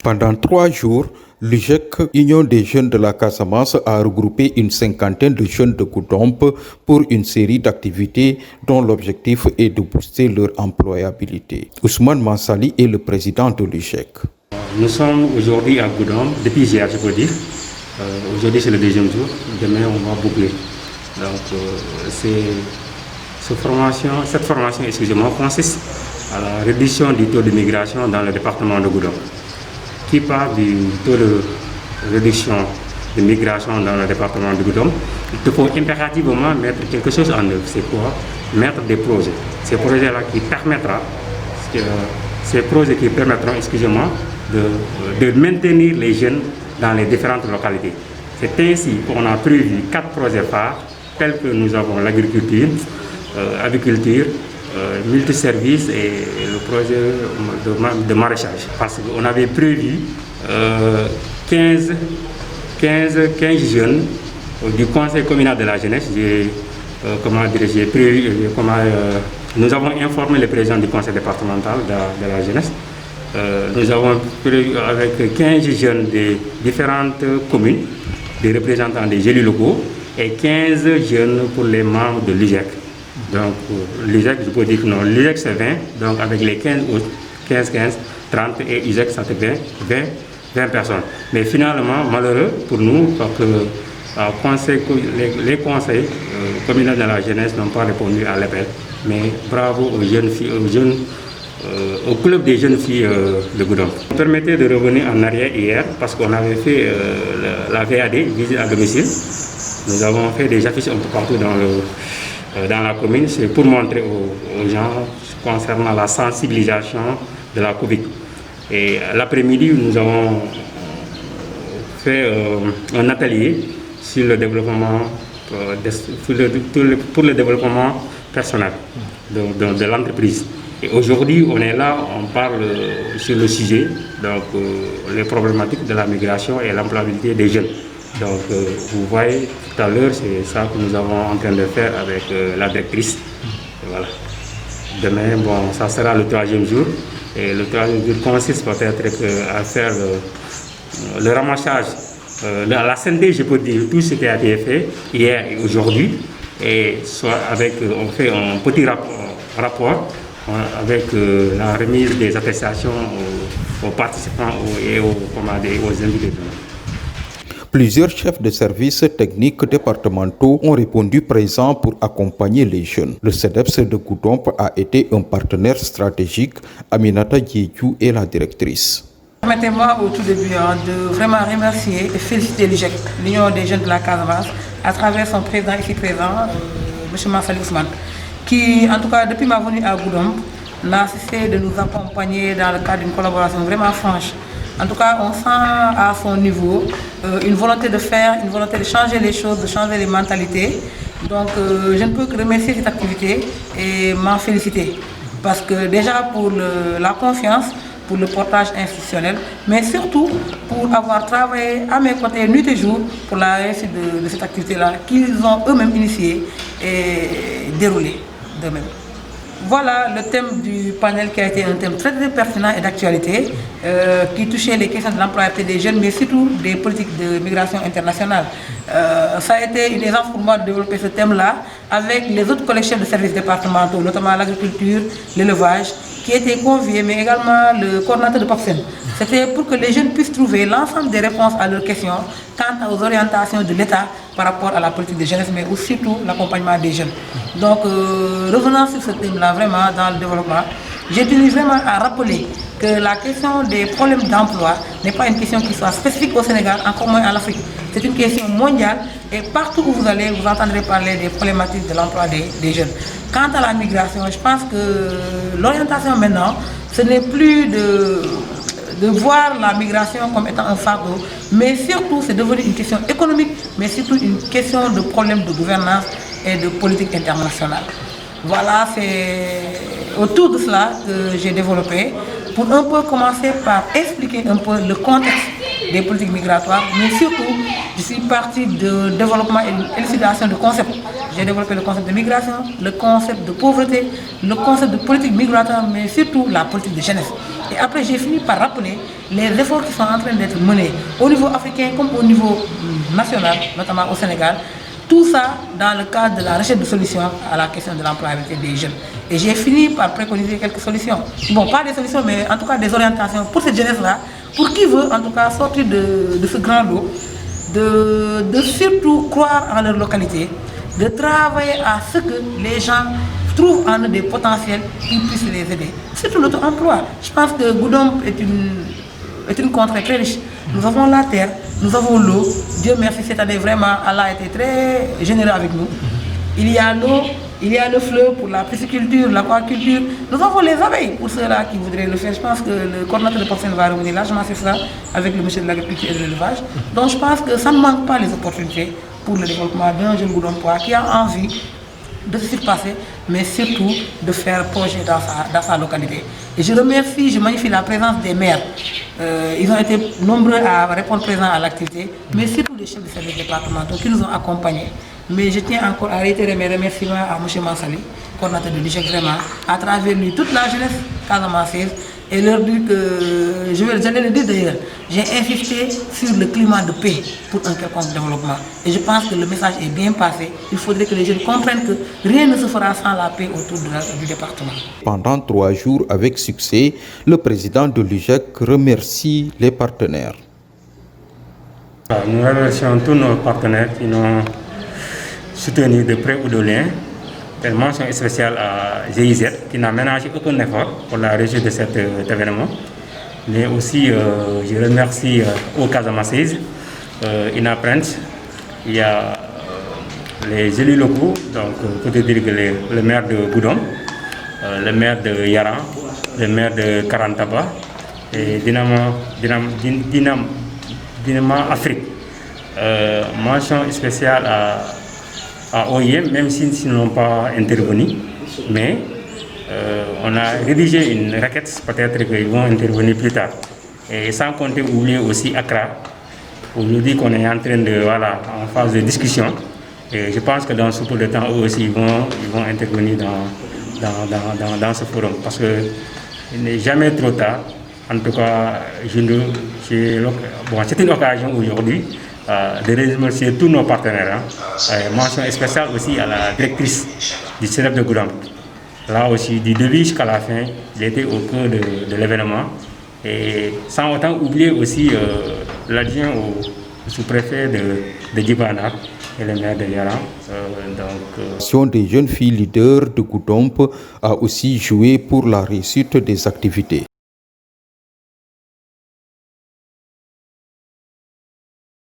Pendant 3 jours, l'UJEC, Union des jeunes de la Casamance, a regroupé une cinquantaine de jeunes de Goudomp pour une série d'activités dont l'objectif est de booster leur employabilité. Ousmane Mansali est le président de l'UJEC. Nous sommes aujourd'hui à Goudomp, depuis hier je peux dire. Aujourd'hui c'est le deuxième jour, demain on va boucler. Donc cette formation consiste à la réduction du taux de migration dans le département de Goudomp. Qui parle du taux de réduction de migration dans le département de Goudomp, il te faut impérativement mettre quelque chose en œuvre. C'est quoi? Mettre des projets. Ces projets-là qui permettront, de maintenir les jeunes dans les différentes localités. C'est ainsi qu'on a prévu 4 projets phares, tels que nous avons l'agriculture, multiservices et le projet de maraîchage. Parce qu'on avait prévu 15 jeunes du conseil communal de la jeunesse. Nous avons informé le président du conseil départemental de la jeunesse. Nous avons prévu avec 15 jeunes des différentes communes, des représentants des élus locaux et 15 jeunes pour les membres de l'UJEC. Donc l'UJEC, je peux dire que non, l'UJEC c'est 20, donc avec les 15 autres, 15, 30 et l'UJEC ça fait 20 personnes. Mais finalement, malheureux pour nous, parce que les conseils communaux de la jeunesse n'ont pas répondu à l'appel. Mais bravo aux jeunes filles, au club des jeunes filles de Goudomp. Permettez de revenir en arrière hier, parce qu'on avait fait la VAD, visite à domicile. Nous avons fait des affiches un peu partout dans la commune, c'est pour montrer aux gens concernant la sensibilisation de la Covid. Et l'après-midi, nous avons fait un atelier sur le développement, pour le développement personnel de l'entreprise. Et aujourd'hui, on est là, on parle sur le sujet, donc les problématiques de la migration et l'employabilité des jeunes. Donc vous voyez tout à l'heure, c'est ça que nous avons en train de faire avec la directrice. Et voilà. Demain, bon, ça sera le 3e jour. Et le 3e jour consiste peut-être à faire le ramassage, la synthèse, je peux dire, tout ce qui a été fait hier et aujourd'hui. Et soit on fait un petit rapport avec la remise des attestations aux participants et aux invités. Plusieurs chefs de services techniques départementaux ont répondu présents pour accompagner les jeunes. Le CEDEPS de Goudomp a été un partenaire stratégique. Aminata Diédiou est la directrice. Permettez-moi au tout début de vraiment remercier et féliciter l'UJEC, l'Union des jeunes de la Casamance, à travers son président ici présent, M. Mansali Ousmane, qui, en tout cas, depuis ma venue à Goudomp, n'a cessé de nous accompagner dans le cadre d'une collaboration vraiment franche. En tout cas, on sent à son niveau une volonté de faire, une volonté de changer les choses, de changer les mentalités. Donc, je ne peux que remercier cette activité et m'en féliciter. Parce que déjà pour la confiance, pour le portage institutionnel, mais surtout pour avoir travaillé à mes côtés nuit et jour pour la réussite de cette activité-là, qu'ils ont eux-mêmes initiée et déroulée d'eux-mêmes. Voilà le thème du panel qui a été un thème très, très pertinent et d'actualité, qui touchait les questions de l'employabilité des jeunes, mais surtout des politiques de migration internationale. Ça a été une aisance pour moi de développer ce thème-là avec les autres collègues chefs de services départementaux, notamment l'agriculture, l'élevage, qui étaient conviés, mais également le coordinateur de PAPSEN. C'était pour que les jeunes puissent trouver l'ensemble des réponses à leurs questions quant aux orientations de l'État par rapport à la politique de jeunesse, mais aussi surtout l'accompagnement des jeunes. Donc, revenant sur ce thème-là, vraiment, dans le développement, j'ai tenu vraiment à rappeler que la question des problèmes d'emploi n'est pas une question qui soit spécifique au Sénégal, encore moins en Afrique. C'est une question mondiale et partout où vous allez, vous entendrez parler des problématiques de l'emploi des jeunes. Quant à la migration, je pense que l'orientation maintenant, ce n'est plus de voir la migration comme étant un fardeau, mais surtout c'est devenu une question économique, mais surtout une question de problème de gouvernance et de politique internationale. Voilà, c'est autour de cela que j'ai développé pour un peu commencer par expliquer un peu le contexte des politiques migratoires, mais surtout je suis partie de développement et élucidation de concepts. J'ai développé le concept de migration, le concept de pauvreté, le concept de politique migratoire, mais surtout la politique de jeunesse. Et après, j'ai fini par rappeler les efforts qui sont en train d'être menés au niveau africain comme au niveau national, notamment au Sénégal. Tout ça dans le cadre de la recherche de solutions à la question de l'employabilité des jeunes. Et j'ai fini par préconiser quelques solutions. Bon, pas des solutions, mais en tout cas des orientations pour cette jeunesse-là, pour qui veut en tout cas sortir de ce grand lot, de surtout croire en leur localité, de travailler à ce que les gens trouvent en eux des potentiels qui puissent les aider. Surtout l'auto-emploi. Je pense que Goudomp est une contrée très riche. Nous avons la terre, nous avons l'eau. Dieu merci, cette année vraiment, Allah a été très généreux avec nous. Il y a l'eau, il y a le fleuve pour la pisciculture, l'aquaculture. Nous avons les abeilles pour ceux-là qui voudraient le faire. Je pense que le coordinateur de Porcine va revenir largement sur ça avec le monsieur de l'agriculture et de l'élevage. Donc je pense que ça ne manque pas les opportunités pour le développement d'un jeune Goudompois qui a envie de se surpasser, mais surtout de faire projet dans sa localité. Et je remercie, je magnifie la présence des maires. Ils ont été nombreux à répondre présents à l'activité, mais surtout les chefs de services départementaux qui nous ont accompagnés. Mais je tiens encore à réitérer mes remerciements à M. Mansali, coordinateur de l'IGEC vraiment, à travers lui, toute la jeunesse casamançaise, et leur dire que, j'allais le dire d'ailleurs, j'ai insisté sur le climat de paix pour un quelconque développement. Et je pense que le message est bien passé. Il faudrait que les jeunes comprennent que rien ne se fera sans la paix autour du département. Pendant 3 jours avec succès, le président de l'UJEC remercie les partenaires. Nous remercions tous nos partenaires qui nous soutenus de près ou de loin. Une mention spéciale à GIZ qui n'a ménagé aucun effort pour la réussite de cet événement. Mais aussi, je remercie au Casamançaise, Ina Prince, il y a les élus locaux, donc pour te dire que le maire de Goudomp, le maire de Yaran, le maire de Karantaba et Dynamo Afrique. Mention spéciale à OIM, même s'ils n'ont pas intervenu, mais on a rédigé une requête, peut-être qu'ils vont intervenir plus tard. Et sans compter oublier aussi Accra, où nous dit qu'on est en train de, voilà, en phase de discussion. Et je pense que dans ce peu de temps, eux aussi, ils vont intervenir dans ce forum. Parce qu'il n'est jamais trop tard. En tout cas, c'est une occasion aujourd'hui de remercier tous nos partenaires. Mention spéciale aussi à la directrice du CNEP de Goudomp. Là aussi, du début jusqu'à la fin, il était au cœur de l'événement. Et sans autant oublier aussi l'adjoint au sous-préfet de Djibana et le maire de Yaran. L'action des jeunes filles leaders de Goudomp a aussi joué pour la réussite des activités.